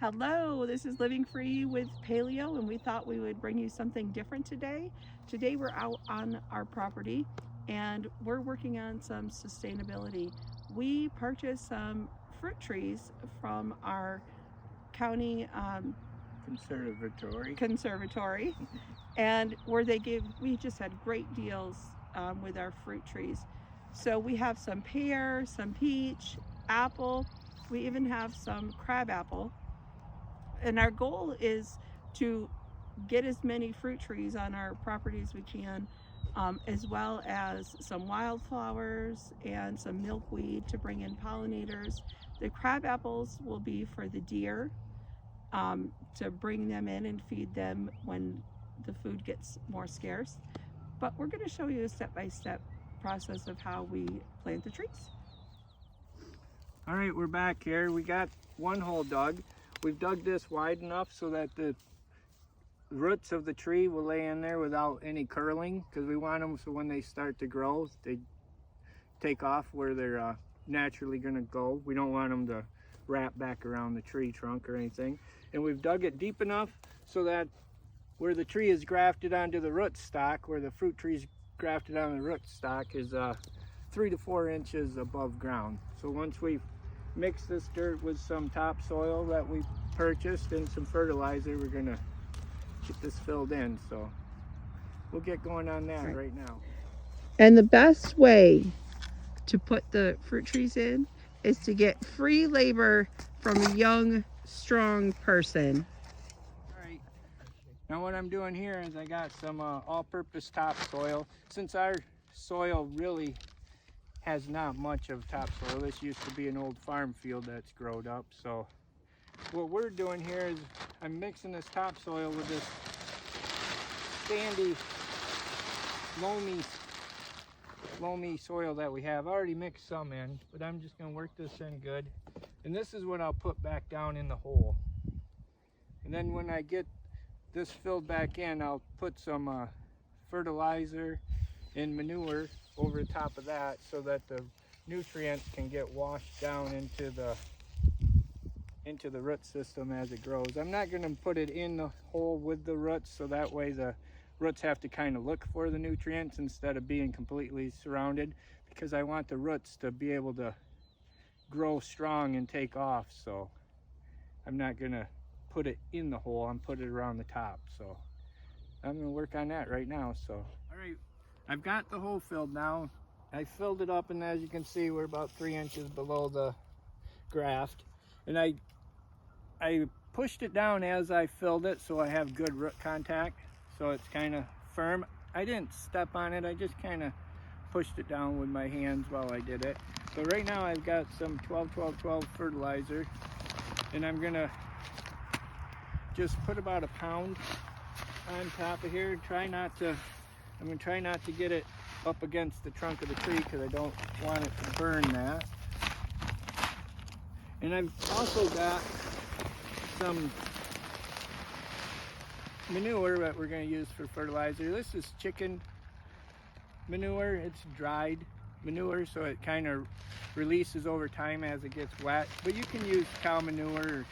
Hello, this is Living Free with Paleo, and we thought we would bring you something different today. Today we're out on our property and we're working on some sustainability. We purchased some fruit trees from our county conservatory, and where we just had great deals with our fruit trees. So we have some pear, some peach, apple, we even have some crab apple, and our goal is to get as many fruit trees on our property as we can, as well as some wildflowers and some milkweed to bring in pollinators. The crab apples will be for the deer, to bring them in and feed them when the food gets more scarce. But we're going to show you a step-by-step process of how we plant the trees. All right, we're back here. We got one hole dug. We've dug this wide enough so that the roots of the tree will lay in there without any curling, because we want them so when they start to grow, they take off where they're naturally going to go. We don't want them to wrap back around the tree trunk or anything. And we've dug it deep enough so that where the tree is grafted onto the root stock, where the fruit tree is grafted on the root stock, is 3 to 4 inches above ground. So once we mix this dirt with some topsoil that we purchased and some fertilizer, we're gonna get this filled in. So we'll get going on that right now. And the best way to put the fruit trees in is to get free labor from a young, strong person. All right. Now what I'm doing here is I got some all-purpose topsoil. Since our soil really has not much of topsoil, this used to be an old farm field that's growed up. So what we're doing here is I'm mixing this topsoil with this sandy, loamy soil that we have. I already mixed some in, but I'm just going to work this in good. And this is what I'll put back down in the hole. And then when I get this filled back in, I'll put some fertilizer and manure over the top of that so that the nutrients can get washed down into the root system as it grows. I'm not going to put it in the hole with the roots, so that way the roots have to kind of look for the nutrients instead of being completely surrounded, because I want the roots to be able to grow strong and take off. So I'm not going to put it in the hole, I'm putting it around the top. So I'm going to work on that right now. So all right, I've got the hole filled now. I filled it up, and as you can see, we're about 3 inches below the graft. And I pushed it down as I filled it so I have good root contact, so it's kind of firm. I didn't step on it, I just kind of pushed it down with my hands while I did it. So right now I've got some 12-12-12 fertilizer, and I'm gonna just put about a pound on top of here. I'm gonna try not to get it up against the trunk of the tree because I don't want it to burn that. And I've also got some manure that we're going to use for fertilizer. This is chicken manure. It's dried manure, so it kind of releases over time as it gets wet. But you can use cow manure or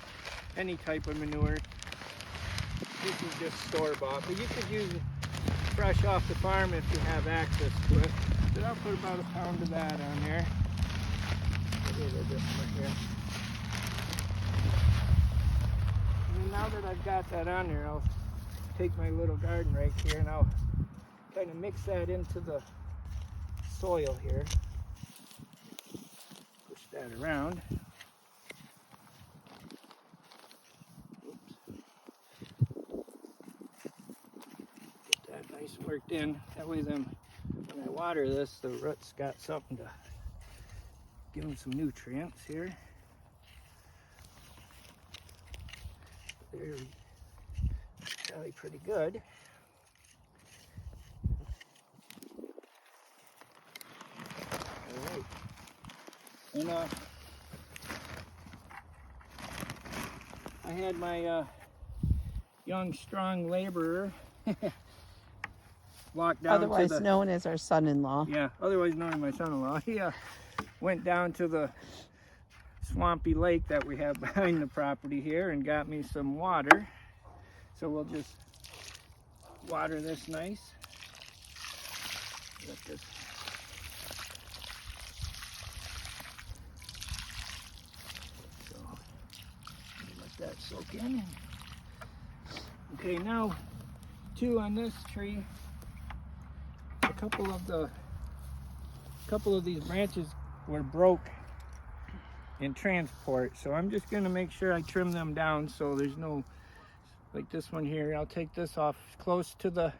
any type of manure. This is just store-bought, but you could use it fresh off the farm if you have access to it. So I'll put about a pound of that on there. A little bit more here. And now that I've got that on there, I'll take my little garden rake here and I'll kind of mix that into the soil here. Push that around. Get that nice and worked in. That way then when I water this, the roots got something to give them some nutrients here. They're probably pretty good. All right. And I had my young, strong laborer walk down Otherwise known as our son-in-law. Yeah, otherwise known as my son-in-law. He went down to the swampy lake that we have behind the property here and got me some water. So we'll just water this nice. Let this. So let that soak in. Okay, now too on this tree, a couple of these branches were broke in transport, so I'm just going to make sure I trim them down so there's no, like this one here, I'll take this off close to the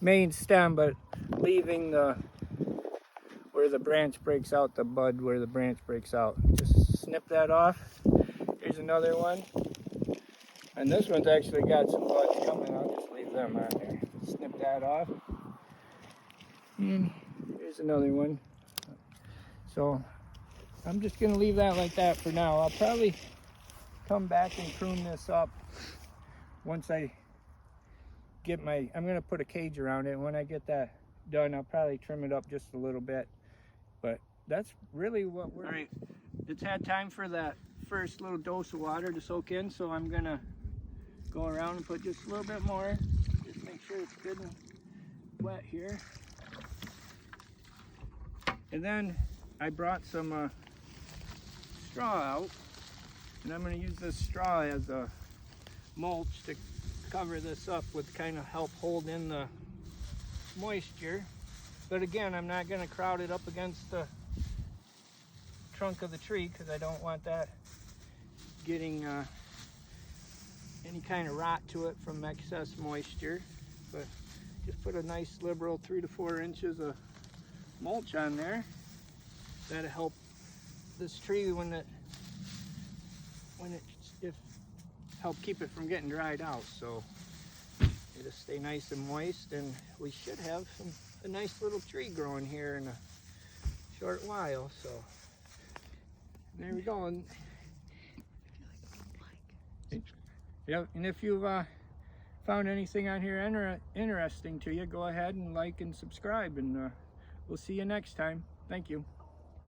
main stem, but leaving where the branch breaks out, the bud where the branch breaks out. Just snip that off. Here's another one, and this one's actually got some buds coming. I'll just leave them on there. Snip that off. And here's another one. So I'm just going to leave that like that for now. I'll probably come back and prune this up once I get I'm going to put a cage around it. And when I get that done, I'll probably trim it up just a little bit. But that's really what we're... All right, it's had time for that first little dose of water to soak in, so I'm going to go around and put just a little bit more. Just make sure it's good and wet here. And then I brought some straw out, and I'm going to use this straw as a mulch to cover this up with, kind of help hold in the moisture. But again, I'm not going to crowd it up against the trunk of the tree because I don't want that getting any kind of rot to it from excess moisture. But just put a nice liberal 3 to 4 inches of mulch on there. That'll help this tree help keep it from getting dried out. So it'll stay nice and moist, and we should have a nice little tree growing here in a short while. So there we go. And yeah, and if you've found anything on here interesting to you, go ahead and like and subscribe, and we'll see you next time. Thank you.